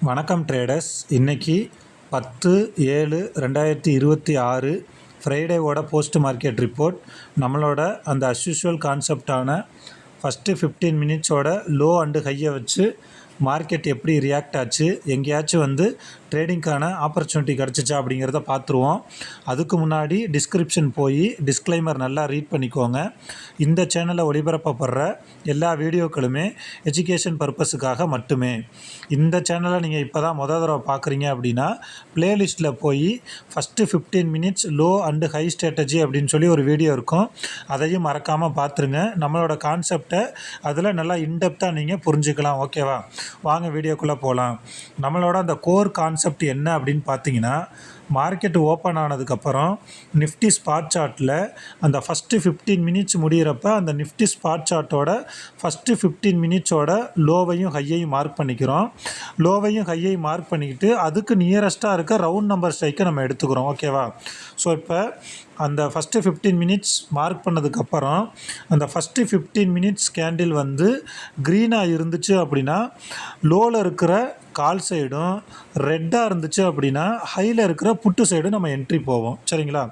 வணக்கம் ட்ரேடர்ஸ். இன்றைக்கி 10/7/2026 ஃப்ரைடேவோட post market report. நம்மளோட அந்த அஸ்யூஷுவல் கான்செப்டான ஃபஸ்ட்டு 15 மினிட்ஸோட லோ அண்டு ஹையை வச்சு மார்க்கெட் எப்படி ரியாக்ட் ஆச்சு, எங்கேயாச்சும் ட்ரேடிங்க்கான ஆப்பர்ச்சுனிட்டி கிடச்சிச்சா அப்படிங்கிறத பார்த்துருவோம். அதுக்கு முன்னாடி டிஸ்கிரிப்ஷன் போய் டிஸ்க்ளைமர் நல்லா ரீட் பண்ணிக்கோங்க. இந்த சேனலில் ஒளிபரப்பப்படுற எல்லா வீடியோக்களுமே எஜுகேஷன் பர்பஸுக்காக மட்டுமே. இந்த சேனலை நீங்கள் இப்போ தான் தடவை பார்க்குறீங்க அப்படின்னா ப்ளேலிஸ்ட்டில் போய் first 15 minutes low and high strategy அப்படின்னு சொல்லி ஒரு வீடியோ இருக்கும். அதையும் மறக்காமல் பார்த்துருங்க. நம்மளோட கான்செப்டை அதில் நல்லா இன்டெப்த்தாக நீங்கள் புரிஞ்சுக்கலாம். ஓகேவா? வாங்க வீடியோக்குள்ளே போகலாம். நம்மளோட அந்த கோர் கான்செப்ட் என்ன அப்படின்னு பார்த்தீங்கன்னா, மார்க்கெட் ஓப்பன் ஆனதுக்கப்புறம் நிஃப்டி ஸ்பாட் சார்ட்டில் அந்த ஃபஸ்ட்டு 15 மினிட்ஸ் முடிகிறப்ப அந்த நிஃப்டி ஸ்பாட் சார்ட்டோட ஃபஸ்ட்டு 15 மினிட்ஸோட லோவையும் ஹையையும் மார்க் பண்ணிக்கிறோம். லோவையும் ஹையையும் மார்க் பண்ணிக்கிட்டு அதுக்கு நியரஸ்ட்டாக இருக்க ரவுண்ட் நம்பர் ஸ்ட்ரைக்கை நம்ம எடுத்துக்கிறோம். ஓகேவா? ஸோ இப்போ அந்த ஃபஸ்ட்டு 15 மினிட்ஸ் மார்க் பண்ணதுக்கப்புறம் அந்த ஃபஸ்ட்டு 15 மினிட்ஸ் கேண்டில் க்ரீனாக இருந்துச்சு அப்படின்னா லோவில் இருக்கிற கால் சைடும், ரெட்டாக இருந்துச்சு அப்படின்னா ஹையில் இருக்கிற புட்டு சைடும் நம்ம என்ட்ரி போவோம். சரிங்களா?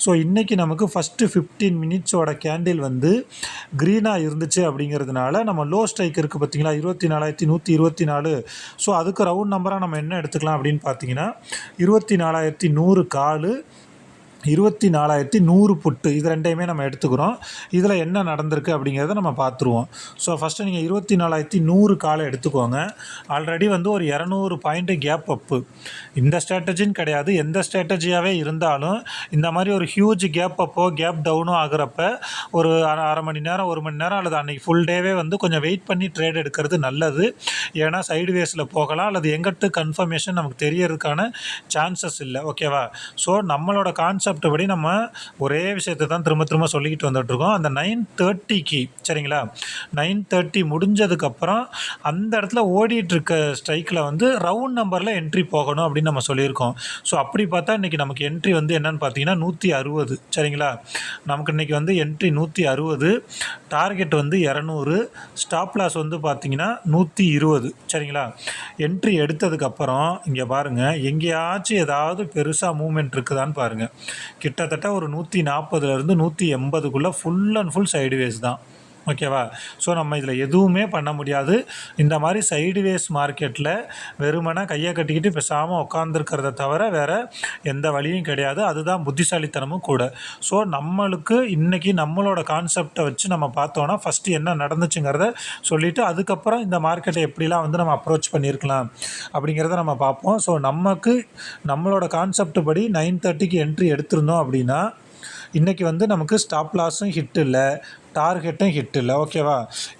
ஸோ இன்றைக்கி நமக்கு ஃபஸ்ட்டு 15 மினிட்ஸோட கேண்டில் க்ரீனாக இருந்துச்சு அப்படிங்கிறதுனால நம்ம லோ ஸ்ட்ரைக் இருக்குது பார்த்தீங்களா, 24,124. ஸோ அதுக்கு ரவுண்ட் நம்பராக நம்ம என்ன எடுத்துக்கலாம் அப்படின்னு பார்த்தீங்கன்னா 24,100 கால், 24,100 புட்டு. இது ரெண்டையுமே நம்ம எடுத்துக்கிறோம். இதில் என்ன நடந்திருக்கு அப்படிங்கிறத நம்ம பார்த்துருவோம். ஸோ ஃபஸ்ட்டு நீங்கள் 24,100 காலை எடுத்துக்கோங்க. ஆல்ரெடி ஒரு 200 பாயிண்ட்டு கேப் அப்பு. இந்த ஸ்ட்ராட்டஜின்னு கிடையாது, எந்த ஸ்ட்ராட்டஜியாகவே இருந்தாலும் இந்த மாதிரி ஒரு ஹியூஜ் கேப் அப்போ கேப் டவுனோ ஆகிறப்ப ஒரு அரை மணி நேரம், 1 மணி நேரம் அல்லது அன்றைக்கி ஃபுல் டேவே கொஞ்சம் வெயிட் பண்ணி ட்ரேட் எடுக்கிறது நல்லது. ஏன்னா சைடு வேஸில் போகலாம் அல்லது எங்கிட்ட கன்ஃபர்மேஷன் நமக்கு தெரியறதுக்கான சான்சஸ் இல்லை. ஓகேவா? ஸோ நம்மளோட கான்செப்ட் படி நம்ம ஒரே விஷயத்தை தான் திரும்ப திரும்ப சொல்லிக்கிட்டு வந்துட்டுருக்கோம். அந்த 9:30க்கு சரிங்களா, 9:30 முடிஞ்சதுக்கப்புறம் அந்த இடத்துல ஓடிட்டுருக்க ஸ்ட்ரைக்கில் ரவுண்ட் நம்பரில் என்ட்ரி போகணும் அப்படின்னு நம்ம சொல்லியிருக்கோம். ஸோ அப்படி பார்த்தா இன்றைக்கி நமக்கு என்ட்ரி என்னென்னு பார்த்தீங்கன்னா 160. சரிங்களா? நமக்கு இன்றைக்கி என்ட்ரி 160, டார்கெட் 200, ஸ்டாப் லாஸ் பார்த்தீங்கன்னா 120. சரிங்களா? என்ட்ரி எடுத்ததுக்கப்புறம் இங்கே பாருங்கள், எங்கேயாச்சும் ஏதாவது பெருசாக மூவ்மெண்ட் இருக்குதான்னு பாருங்கள். கிட்டத்தட்ட ஒரு 140லேருந்து 180க்குள்ளே ஃபுல் அண்ட் ஃபுல் சைடுவேஸ் தான். ஓகேவா? ஸோ நம்ம இதில் எதுவுமே பண்ண முடியாது. இந்த மாதிரி சைடுவேஸ் மார்க்கெட்டில் வெறுமனே கையை கட்டிக்கிட்டு பேசாமல் உட்காந்துருக்கிறத தவிர வேறு எந்த வழியும் கிடையாது. அதுதான் புத்திசாலித்தனமும் கூட. ஸோ நம்மளுக்கு இன்றைக்கி நம்மளோட கான்செப்டை வச்சு நம்ம பார்த்தோன்னா ஃபஸ்ட்டு என்ன நடந்துச்சுங்கிறத சொல்லிவிட்டு அதுக்கப்புறம் இந்த மார்க்கெட்டை எப்படிலாம் நம்ம அப்ரோச் பண்ணியிருக்கலாம் அப்படிங்கிறத நம்ம பார்ப்போம். ஸோ நம்மளோட கான்செப்ட் படி 9:30க்கு என்ட்ரி எடுத்திருந்தோம் அப்படின்னா இன்றைக்கி நமக்கு ஸ்டாப் லாஸும் ஹிட் இல்லை, டார்கெட்டும் ஹிட் இல்லை. ஓகேவா?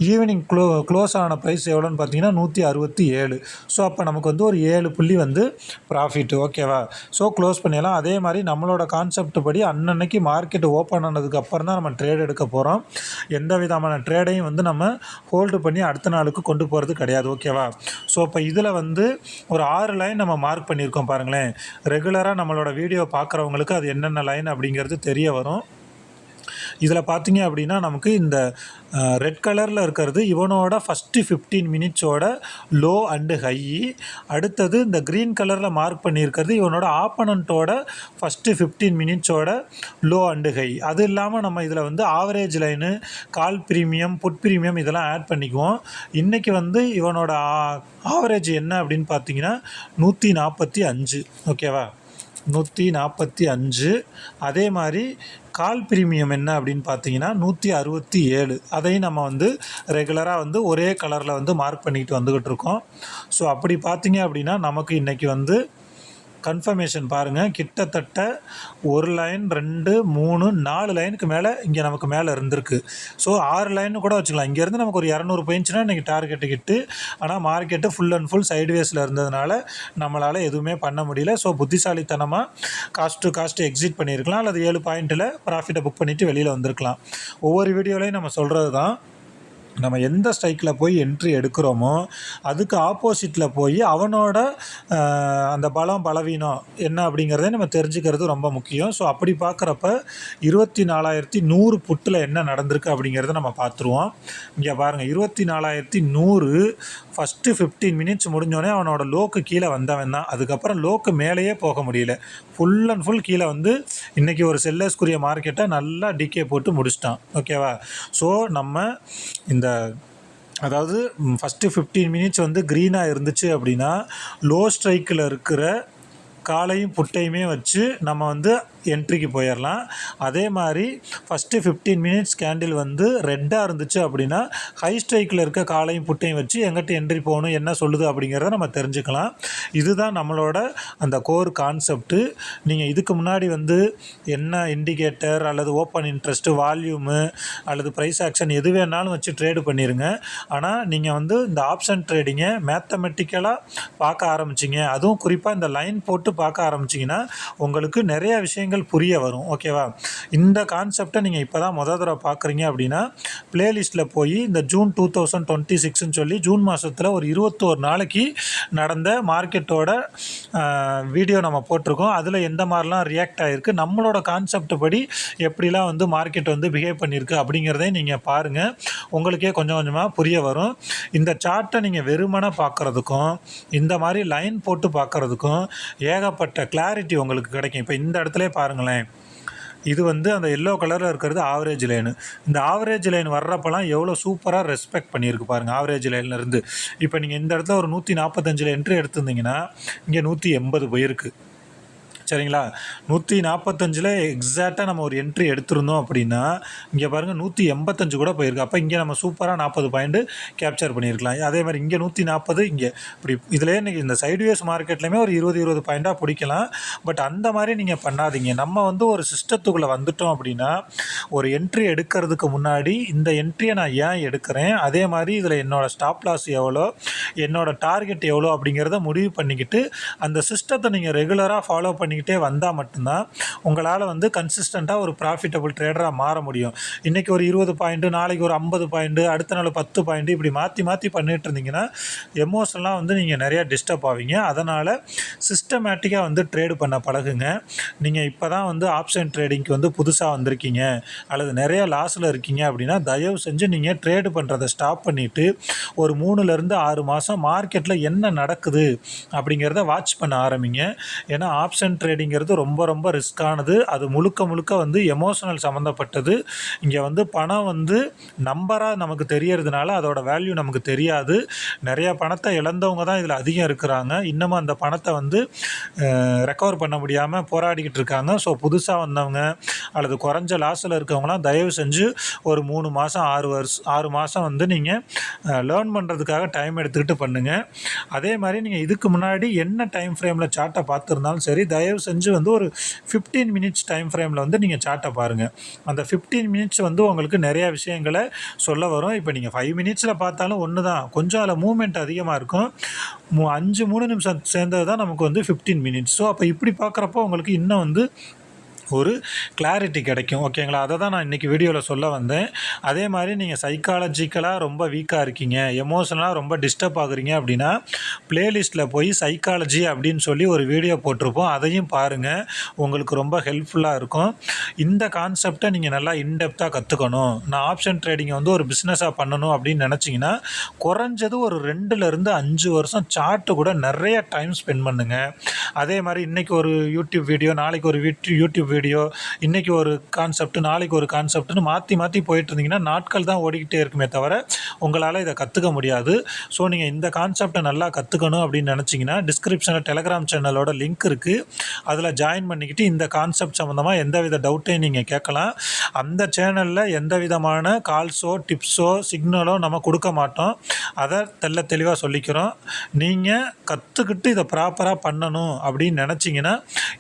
ஈவினிங் க்ளோஸ் ஆன ப்ரைஸ் எவ்வளோன்னு பார்த்தீங்கன்னா 167. ஸோ அப்போ நமக்கு ஒரு 7 புள்ளி ப்ராஃபிட். ஓகேவா? ஸோ க்ளோஸ் பண்ணிடலாம். அதே மாதிரி நம்மளோட கான்செப்ட் படி அன்னன்னைக்கு மார்க்கெட் ஓப்பன் ஆனதுக்கப்புறம் தான் நம்ம ட்ரேட் எடுக்க போகிறோம். எந்த விதமான ட்ரேடையும் நம்ம ஹோல்டு பண்ணி அடுத்த நாளுக்கு கொண்டு போகிறது கிடையாது. ஓகேவா? ஸோ இப்போ இதில் ஒரு 6 லைன் நம்ம மார்க் பண்ணியிருக்கோம் பாருங்களேன். ரெகுலராக நம்மளோட வீடியோ பார்க்குறவங்களுக்கு அது என்னென்ன லைன் அப்படிங்கிறது தெரிய வரும். இதில் பார்த்தீங்க அப்படின்னா நமக்கு இந்த ரெட் கலரில் இருக்கிறது இவனோட ஃபஸ்ட்டு 15 மினிட்ஸோட லோ அண்டு ஹை. அடுத்தது இந்த க்ரீன் கலரில் மார்க் பண்ணியிருக்கிறது இவனோட ஆப்பனண்ட்டோட ஃபஸ்ட்டு 15 மினிட்ஸோட லோ அண்டு ஹை. அது இல்லாமல் நம்ம இதில் ஆவரேஜ் லைனு, கால் ப்ரீமியம், புட் ப்ரீமியம் இதெல்லாம் ஆட் பண்ணிக்குவோம். இன்றைக்கி இவனோட ஆவரேஜ் என்ன அப்படின்னு பார்த்தீங்கன்னா 145. ஓகேவா? 145. அதே மாதிரி கால் ப்ரீமியம் என்ன அப்படின்னு பார்த்தீங்கன்னா 167. அதையும் நம்ம ரெகுலராக ஒரே கலரில் மார்க் பண்ணிக்கிட்டு வந்துக்கிட்டு இருக்கோம். ஸோ அப்படி பார்த்தீங்க அப்படின்னா நமக்கு இன்றைக்கி கன்ஃபர்மேஷன் பாருங்கள், கிட்டத்தட்ட 1 லைன், 2, 3, 4 லைனுக்கு மேலே இங்கே நமக்கு மேலே இருந்திருக்கு. ஸோ 6 லைன்னு கூட வச்சுக்கலாம். இங்கேருந்து நமக்கு ஒரு 200 போயிடுச்சுன்னா இன்றைக்கி டார்கெட்டு கிட்டு. ஆனால் மார்க்கெட்டு ஃபுல் அண்ட் ஃபுல் சைடுவேஸில் இருந்ததுனால நம்மளால் எதுவுமே பண்ண முடியல. ஸோ புத்திசாலித்தனமாக காஸ்ட் டு காஸ்ட் எக்ஸிட் பண்ணியிருக்கலாம் அல்லது 7 பாயிண்ட்டில் ப்ராஃபிட்டை புக் பண்ணிவிட்டு வெளியில் வந்திருக்கலாம். ஒவ்வொரு வீடியோலையும் நம்ம சொல்கிறது தான். நம்ம எந்த ஸ்ட்ரைக்கில் போய் என்ட்ரி எடுக்கிறோமோ அதுக்கு ஆப்போசிட்டில் போய் அவனோட அந்த பலம் பலவீனம் என்ன அப்படிங்கிறத நம்ம தெரிஞ்சுக்கிறது ரொம்ப முக்கியம். ஸோ அப்படி பார்க்குறப்ப 24,100 புட்டில் என்ன நடந்திருக்கு அப்படிங்கிறத நம்ம பார்த்துருவோம். இங்கே பாருங்கள், 24,100 ஃபஸ்ட்டு 15 மினிட்ஸ் முடிஞ்சோடனே அவனோட லோக்கு கீழே வந்தவன் தான். அதுக்கப்புறம் லோக்கு மேலேயே போக முடியல. ஃபுல் அண்ட் ஃபுல் கீழே வந்து இன்றைக்கி ஒரு செல்லர்ஸ்குரிய மார்க்கெட்டை நல்லா டிகே போட்டு முடிச்சிட்டான். ஓகேவா? ஸோ நம்ம இந்த அதாவது ஃபஸ்ட்டு 15 மினிட்ஸ் வந்து க்ரீனாக இருந்துச்சு அப்படின்னா லோ ஸ்ட்ரைக்கில் இருக்கிற காலையும் புட்டையுமே வச்சு நம்ம வந்து என்ட்ரிக்கு போயிடலாம். அதே மாதிரி ஃபஸ்ட்டு 15 மினிட்ஸ் கேண்டில் வந்து ரெட்டாக இருந்துச்சு அப்படின்னா ஹை ஸ்ட்ரைக்கில் இருக்க காலையும் புட்டையும் வச்சு எங்கிட்ட என்ட்ரி போகணும் என்ன சொல்லுது அப்படிங்கிறத நம்ம தெரிஞ்சுக்கலாம். இதுதான் நம்மளோட அந்த கோர் கான்செப்ட்டு. நீங்கள் இதுக்கு முன்னாடி வந்து என்ன இண்டிகேட்டர் அல்லது ஓப்பன் இன்ட்ரெஸ்ட்டு, வால்யூமு அல்லது ப்ரைஸ் ஆக்ஷன் எது வேணாலும் வச்சு ட்ரேடு பண்ணிடுங்க. ஆனால் நீங்கள் வந்து இந்த ஆப்ஷன் ட்ரேடிங்கை மேத்தமெட்டிக்கலாக பார்க்க ஆரம்பிச்சிங்க, அதுவும் குறிப்பாக இந்த லைன் போட்டு பார்க்க ஆரம்பிச்சிங்கன்னா உங்களுக்கு நிறைய விஷயங்கள் புரிய வரும். ஓகேவா? இந்த கான்செப்டை நீங்கள் இப்போ தான் தடவை பார்க்குறீங்க அப்படின்னா பிளேலிஸ்ட்டில் போய் இந்த ஜூன் 2026ன்னு சொல்லி ஜூன் மாதத்தில் ஒரு 21 நாளைக்கு நடந்த மார்க்கெட்டோட வீடியோ நம்ம போட்டிருக்கோம். அதில் எந்த மாதிரிலாம் ரியாக்ட் ஆகிருக்கு, நம்மளோட கான்செப்ட் படி எப்படிலாம் வந்து மார்க்கெட் வந்து பிஹேவ் பண்ணியிருக்கு அப்படிங்கிறதையும் நீங்கள் பாருங்கள். உங்களுக்கே கொஞ்சம் கொஞ்சமாக புரிய வரும். இந்த சார்ட்டை நீங்கள் வெறுமனை பார்க்குறதுக்கும் இந்த மாதிரி லைன் போட்டு பார்க்குறதுக்கும் ஏகப்பட்ட கிளாரிட்டி உங்களுக்கு கிடைக்கும். இப்போ இந்த இடத்துல பாருங்களேன், இது வந்து அந்த எல்லோ கலரில் இருக்கிறது ஆவரேஜ் லைனு. இந்த ஆவரேஜ் லைன் வர்றப்பெல்லாம் எவ்வளோ சூப்பராக ரெஸ்பெக்ட் பண்ணியிருக்கு பாருங்கள் ஆவரேஜ் லைன்லேருந்து. இப்போ நீங்கள் இந்த இடத்துல ஒரு 145 என்ட்ரி எடுத்திருந்தீங்கன்னா இங்கே 180 போயிருக்கு. சரிங்களா? 145 எக்ஸாக்டாக நம்ம ஒரு என்ட்ரி எடுத்திருந்தோம் அப்படின்னா இங்கே பாருங்கள் 185 கூட போயிருக்கு. அப்போ இங்கே நம்ம சூப்பராக 40 பாயிண்ட்டு கேப்சர் பண்ணியிருக்கலாம். அதே மாதிரி இங்கே 140, இங்கே இப்படி இதிலே இன்றைக்கி இந்த சைட்வேஸ் மார்க்கெட்லேயுமே ஒரு 20 பாயிண்ட்டாக பிடிக்கலாம். பட் அந்த மாதிரி நீங்கள் பண்ணாதீங்க. நம்ம வந்து ஒரு சிஸ்டத்துக்குள்ளே வந்துட்டோம் அப்படின்னா ஒரு என்ட்ரி எடுக்கிறதுக்கு முன்னாடி இந்த என்ட்ரியை நான் ஏன் எடுக்கிறேன், அதே மாதிரி இதில் என்னோடய ஸ்டாப் லாஸ் எவ்வளோ, என்னோடய டார்கெட் எவ்வளோ அப்படிங்கிறத முடிவு பண்ணிக்கிட்டு அந்த சிஸ்டத்தை நீங்கள் ரெகுலராக ஃபாலோ பண்ணிக்கிட்டே வந்தால் மட்டும்தான் உங்களால் வந்து கன்சிஸ்டண்ட்டாக ஒரு ப்ராஃபிட்டபிள் ட்ரேடராக மாற முடியும். இன்றைக்கி ஒரு 20 பாயிண்ட்டு, நாளைக்கு ஒரு 50 பாயிண்ட்டு, அடுத்த நாள் 10 பாயிண்ட்டு, இப்படி மாற்றி மாற்றி பண்ணிகிட்டு இருந்தீங்கன்னா எமோஷனலாக வந்து நீங்கள் நிறையா டிஸ்டர்ப் ஆவீங்க. அதனால் சிஸ்டமேட்டிக்காக வந்து ட்ரேடு பண்ண பழகுங்க. நீங்கள் இப்போ தான் வந்து ஆப்ஷன் ட்ரேடிங்க்கு வந்து புதுசாக வந்திருக்கீங்க அல்லது நிறையா லாஸில் இருக்கீங்க அப்படின்னா தயவு செஞ்சு நீங்கள் ட்ரேடு பண்ணுறதை ஸ்டாப் பண்ணிவிட்டு ஒரு 3லேருந்து 6 மாதம் மார்க்கெட்டில் என்ன நடக்குது அப்படிங்கிறத வாட்ச் பண்ண ஆரம்பிங்க. ஏன்னா ஆப்ஷன் ட்ரேடிங்கிறது ரொம்ப ரொம்ப ரிஸ்க்கானது. அது முழுக்க முழுக்க வந்து எமோஷனல் சம்மந்தப்பட்டது. இங்கே வந்து பணம் வந்து நம்பராக நமக்கு தெரியறதுனால அதோட வேல்யூ நமக்கு தெரியாது. நிறையா பணத்தை இழந்தவங்க தான் இதில் அதிகம் இருக்கிறாங்க. இன்னமும் அந்த பணத்தை வந்து ரெக்கவர் பண்ண முடியாமல் போராடிக்கிட்டு இருக்காங்க. ஸோ புதுசாக வந்தவங்க அல்லது குறைஞ்ச லாஸில் இருக்கவங்களாம் தயவு செஞ்சு ஒரு 3 மாதம் 6 மாதம் வந்து நீங்கள் லேர்ன் பண்ணுறதுக்காக டைம் எடுத்துக்கிட்டு பண்ணுங்கள். அதே மாதிரி நீங்கள் இதுக்கு முன்னாடி என்ன டைம் ஃப்ரேமில் சார்ட்டை பார்த்துருந்தாலும் சரி தயவு செஞ்சு வந்து ஒரு 15 மினிட்ஸ் டைம் ஃப்ரேமில் வந்து நீங்கள் சார்ட்டை பாருங்கள். அந்த 15 மினிட்ஸ் வந்து உங்களுக்கு நிறையா விஷயங்களை சொல்ல வரும். இப்போ நீங்கள் 5 மினிட்ஸில் பார்த்தாலும் ஒன்று தான், கொஞ்சம் அதில் மூவ்மெண்ட் அதிகமாக இருக்கும். 3 நிமிஷம் சேர்ந்தது தான் நமக்கு வந்து 15 மினிட்ஸ். ஸோ அப்போ இப்படி பார்க்குறப்போ உங்களுக்கு இன்னும் வந்து ஒரு கிளாரிட்டி கிடைக்கும். ஓகேங்களா? அதை தான் நான் இன்றைக்கி வீடியோவில் சொல்ல வந்தேன். அதே மாதிரி நீங்கள் சைக்காலஜிக்கலாக ரொம்ப வீக்காக இருக்கீங்க, எமோஷனலாக ரொம்ப டிஸ்டர்ப் ஆகுறீங்க அப்படின்னா ப்ளேலிஸ்ட்டில் போய் சைக்காலஜி அப்படின்னு சொல்லி ஒரு வீடியோ போட்டிருப்போம், அதையும் பாருங்கள். உங்களுக்கு ரொம்ப ஹெல்ப்ஃபுல்லாக இருக்கும். இந்த கான்செப்டை நீங்கள் நல்லா இன்டெப்த்தாக கற்றுக்கணும், நான் ஆப்ஷன் ட்ரேடிங்கை வந்து ஒரு பிஸ்னஸாக பண்ணணும் அப்படின்னு நினச்சிங்கன்னா குறைஞ்சது ஒரு 2லேருந்து 5 வருஷம் சார்ட்டு கூட நிறைய டைம் ஸ்பெண்ட் பண்ணுங்கள். அதே மாதிரி இன்றைக்கி ஒரு யூடியூப் வீடியோ, நாளைக்கு ஒரு யூடியூப் வீடியோ, இன்றைக்கி ஒரு கான்செப்ட், நாளைக்கு ஒரு கான்செப்ட்னு மாற்றி மாற்றி போயிட்டு இருந்தீங்கன்னா நாட்கள் தான் ஓடிக்கிட்டே இருக்குமே தவிர உங்களால் இதை கற்றுக்க முடியாது. ஸோ நீங்கள் இந்த கான்செப்டை நல்லா கற்றுக்கணும் அப்படின்னு நினச்சிங்கன்னா டிஸ்கிரிப்ஷனில் டெலகிராம் சேனலோட லிங்க் இருக்குது, அதில் ஜாயின் பண்ணிக்கிட்டு இந்த கான்செப்ட் சம்மந்தமாக எந்தவித டவுட்டையும் நீங்கள் கேட்கலாம். அந்த சேனலில் எந்த விதமான கால்ஸோ டிப்ஸோ சிக்னலோ நம்ம கொடுக்க மாட்டோம், அதை தெளிவாக சொல்லிக்கிறோம். நீங்கள் கற்றுக்கிட்டு இதை ப்ராப்பராக பண்ணணும் அப்படின்னு நினச்சிங்கன்னா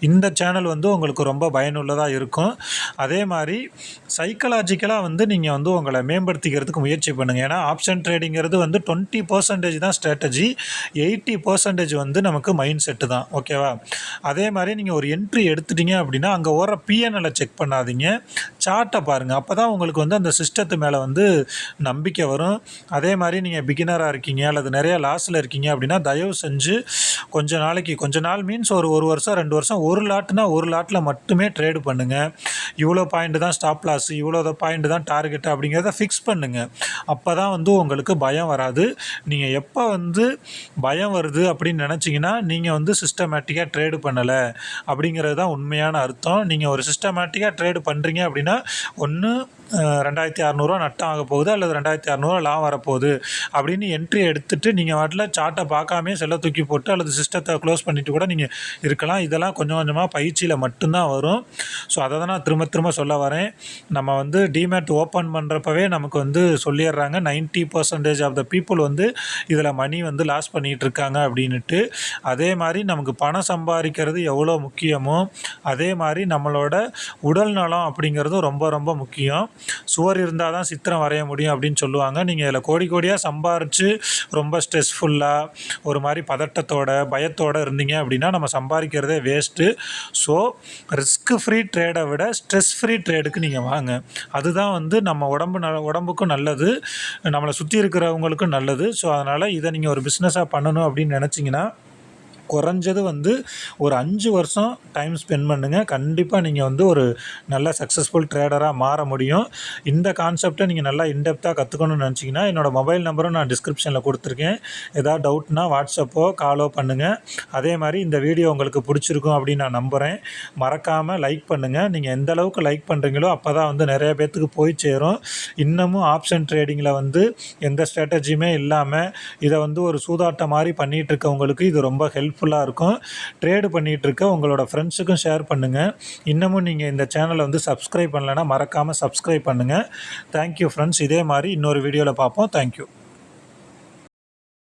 இந்த சேனல் வந்து உங்களுக்கு ரொம்ப பயனுள்ளதாக இருக்கும். அதே மாதிரி சைக்கலாஜிக்கலாக வந்து நீங்கள் வந்து உங்களை மேம்படுத்திக்கிறதுக்கு முயற்சி பண்ணுங்கள். ஏன்னா ஆப்ஷன் ட்ரேடிங்கிறது வந்து 20% தான் ஸ்ட்ராட்டஜி, 80% வந்து நமக்கு மைண்ட் செட்டு தான். ஓகேவா? அதே மாதிரி நீங்கள் ஒரு என்ட்ரி எடுத்துட்டீங்க அப்படின்னா அங்கே ஓடுற பிஎன்எல்லை செக் பண்ணாதீங்க, சார்ட்டை பாருங்கள். அப்போ தான் உங்களுக்கு வந்து அந்த சிஸ்டத்து மேலே வந்து நம்பிக்கை வரும். அதே மாதிரி நீங்கள் பிகினராக இருக்கீங்க அல்லது நிறைய லாஸில் இருக்கீங்க அப்படின்னா தயவு செஞ்சு கொஞ்ச நாள் மீன்ஸ் ஒரு வருஷம் 2 வருஷம் ஒரு லாட்டில் மட்டுமே ட்ரேடு பண்ணுங்கள். இவ்வளோ பாயிண்ட் தான் ஸ்டாப் லாஸ், இவ்வளோ பாயிண்ட் தான் டார்கெட் அப்படிங்கிறத ஃபிக்ஸ் பண்ணுங்கள். அப்போ தான் வந்து உங்களுக்கு பயம் வராது. நீங்கள் எப்போ வந்து பயம் வருது அப்படின்னு நினச்சிங்கன்னா நீங்கள் வந்து சிஸ்டமேட்டிக்காக ட்ரேடு பண்ணலை அப்படிங்கிறது தான் உண்மையான அர்த்தம். நீங்கள் ஒரு சிஸ்டமேட்டிக்காக ட்ரேடு பண்ணுறீங்க அப்படின்னா ஒன்று 2600 நட்டம் ஆக போகுது அல்லது 2600 லாபம் வரப்போகுது அப்படின்னு என்ட்ரி எடுத்துகிட்டு நீங்கள் வாட்டில் சார்ட்டை பார்க்காமே செல்ல தூக்கி போட்டு அல்லது சிஸ்டத்தை க்ளோஸ் பண்ணிவிட்டு கூட நீங்கள் இருக்கலாம். இதெல்லாம் கொஞ்சம் கொஞ்சமாக பயிற்சியில் மட்டும்தான் வரும். ஸோ அதை தான் நான் திரும்ப சொல்ல வரேன். நம்ம வந்து டிமேட் ஓப்பன் பண்ணுறப்பவே நமக்கு வந்து சொல்லிடுறாங்க 90% ஆஃப் த பீப்புள் வந்து இதில் மணி வந்து லாஸ் பண்ணிகிட்டு இருக்காங்க அப்படின்ட்டு. அதே மாதிரி நமக்கு பணம் சம்பாதிக்கிறது எவ்வளோ முக்கியமோ அதே மாதிரி நம்மளோட உடல் நலம் அப்படிங்கிறதும் ரொம்ப ரொம்ப முக்கியம். சுவர் இருந்தால் தான் சித்திரம் வரைய முடியும் அப்படின்னு சொல்லுவாங்க. நீங்கள் இதில் கோடியாக சம்பாரித்து ரொம்ப ஸ்ட்ரெஸ்ஃபுல்லாக ஒரு மாதிரி பதட்டத்தோட பயத்தோடு இருந்தீங்க அப்படின்னா நம்ம சம்பாதிக்கிறதே வேஸ்ட்டு. ஸோ ரிஸ்க் ஃப்ரீ ட்ரேடை விட ஸ்ட்ரெஸ் ஃப்ரீ ட்ரேடுக்கு நீங்கள் வாங்க. அதுதான் வந்து நம்ம உடம்புக்கும் நல்லது, நம்மளை சுற்றி இருக்கிறவங்களுக்கும் நல்லது. ஸோ அதனால் இதை நீங்கள் ஒரு பிஸ்னஸாக பண்ணணும் அப்படின்னு நினச்சிங்கன்னா குறைஞ்சது வந்து ஒரு 5 வருஷம் டைம் ஸ்பெண்ட் பண்ணுங்கள். கண்டிப்பாக நீங்கள் வந்து ஒரு நல்ல சக்ஸஸ்ஃபுல் ட்ரேடராக மாற முடியும். இந்த கான்செப்டை நீங்கள் நல்லா இன்டெப்த்தாக கற்றுக்கணும்னு நினச்சிங்கன்னா என்னோடய மொபைல் நம்பரும் நான் டிஸ்கிரிப்ஷனில் கொடுத்துருக்கேன். ஏதாவது டவுட்னா வாட்ஸ்அப்போ காலோ பண்ணுங்கள். அதே மாதிரி இந்த வீடியோ உங்களுக்கு பிடிச்சிருக்கும் அப்படின்னு நான் நம்புகிறேன். மறக்காமல் லைக் பண்ணுங்கள். நீங்கள் எந்த அளவுக்கு லைக் பண்ணுறீங்களோ அப்போ தான் வந்து நிறைய பேர்த்துக்கு போய் சேரும். இன்னமும் ஆப்ஷன் ட்ரேடிங்கில் வந்து எந்த ஸ்ட்ராட்டஜியுமே இல்லாமல் இதை வந்து ஒரு சூதாட்டம் மாதிரி பண்ணிகிட்டு இருக்கவங்களுக்கு இது ரொம்ப ஹெல்ப்ஃபுல்லாக இருக்கும். ட்ரேடு பண்ணிகிட்டு இருக்க உங்களோட ஃப்ரெண்ட்ஸுக்கும் ஷேர் பண்ணுங்கள். இன்னமும் நீங்கள் இந்த சேனலை வந்து சப்ஸ்கிரைப் பண்ணலைன்னா மறக்காமல் சப்ஸ்கிரைப் பண்ணுங்கள். Thank you friends. இதே மாதிரி இன்னொரு வீடியோவில் பார்ப்போம். தேங்க்யூ.